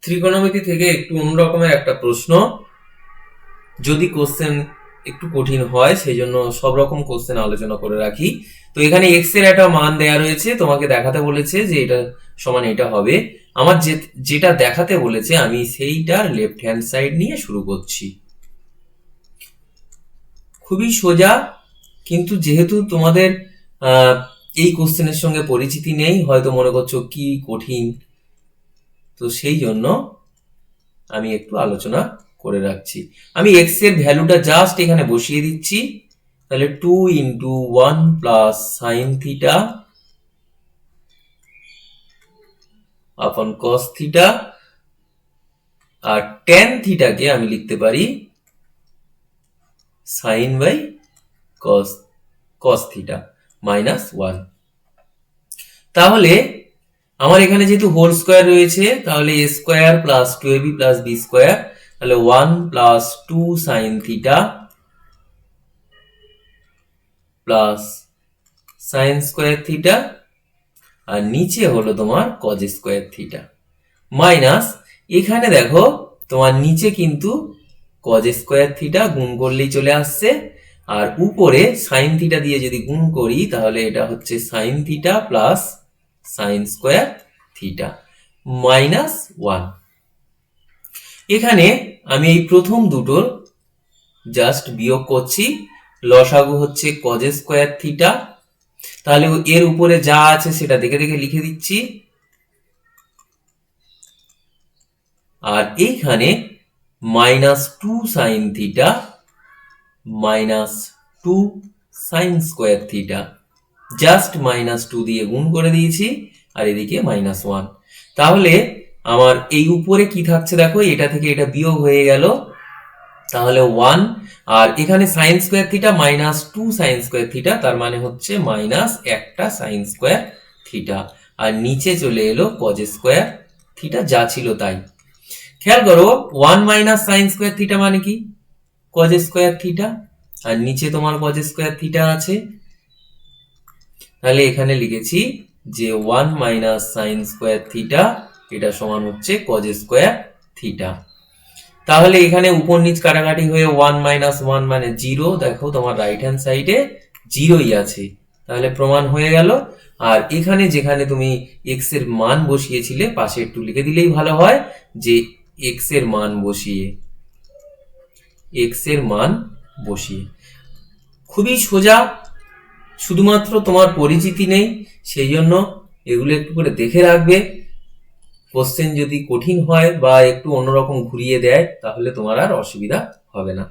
ত্রিকোণমিতি থেকে একটু অন্যরকমের একটা প্রশ্ন। যদি কোশ্চেন একটু কঠিন হয় সেই জন্য সব রকম কোশ্চেন আলোচনা করে রাখি। তো এখানে এক্স এর একটা মান দেয়া রয়েছে, তোমাকে দেখাতে বলেছে যে এটা সমান এটা হবে। আমার যেটা দেখাতে বলেছে আমি সেইটার লেফট হ্যান্ড সাইড নিয়ে শুরু করছি। খুবই সোজা, কিন্তু যেহেতু তোমাদের এই কোশ্চেনের সঙ্গে পরিচিতি নেই, হয়তো মনে করছো কি কঠিন, তো সেই জন্য আমি একটু আলোচনা করে রাখছি। আমি এক্স এর ভ্যালুটা জাস্ট এখানে বসিয়ে দিচ্ছি। তাহলে 2 ইন্টু 1 প্লাস সাইন থিটা আপন কস থিটা, আর টেন থিটাকে আমি লিখতে পারি sine by cos theta minus 1। তাহলে আমার এখানে যেহেতু হোল স্কোয়ার রয়েছে, তাহলে a square plus 2ab plus b square, তাহলে 1 plus 2 sine theta plus sine square theta, আর নিচে হলো তোমার কজ স্কোয়ার থিটা মাইনাস, এখানে দেখো তোমার নিচে কিন্তু কজ স্কোয়ার থিটা গুণ করলেই চলে আসছে, আর উপরে সাইন থিটা দিয়ে যদি গুণ করি তাহলে এটা হচ্ছে sign theta plus sine square theta minus 1। এখানে আমি এই প্রথম দুটোর জাস্ট বিয়োগ করছি, লসাগু হচ্ছে কজ স্কোয়ার থিটা, তাহলে এর উপরে যা আছে সেটা দেখে দেখে লিখে দিচ্ছি, আর এইখানে minus 2 sine theta minus 2 sign square theta, just minus 2 দিয়ে গুণ করে দিয়েছি, আর এদিকে মাইনাস 1। তাহলে আমার এই উপরে কি থাকছে দেখো, এটা থেকে এটা বিয়োগ হয়ে গেল, তাহলে 1, আর এখানে sign square theta minus 2 sign square theta, তার মানে হচ্ছে মাইনাস একটা সাইন স্কোয়ার থিটা, আর নিচে চলে এলো কজ স্কোয়ার থিটা যা ছিল তাই। খেয়াল করো 1 মাইনাস সাইন স্কোয়ার থিটা মানে কি কজ স্কোয়ার থিটা, আর নিচে তোমার কজ স্কোয়ার থিটা আছে, তাহলে এখানে লিখেছি যে 1 মাইনাস সাইন স্কোয়ার থিটা এটা সমান হচ্ছে কজ স্কোয়ার থিটা। তাহলে এখানে উপর নিচ কাটাকাটি হয়ে 1 মাইনাস 1 মানে 0, দেখো তোমার রাইট হ্যান্ড সাইডে 0ই আছে, তাহলে প্রমাণ হয়ে গেল। আর এখানে যেখানে তুমি এক্স এর মান বসিয়েছিলে পাশে একটু লিখে দিলেই ভালো হয় যে এক্স এর মান বসিয়ে। খুবই সোজা, শুধুমাত্র তোমার পরিচিতি নেই সেই জন্য এগুলো একটু করে দেখে রাখবে। কোশ্চেন যদি কঠিন হয় বা একটু অন্যরকম ঘুরিয়ে দেয় তাহলে তোমার আর অসুবিধা হবে না।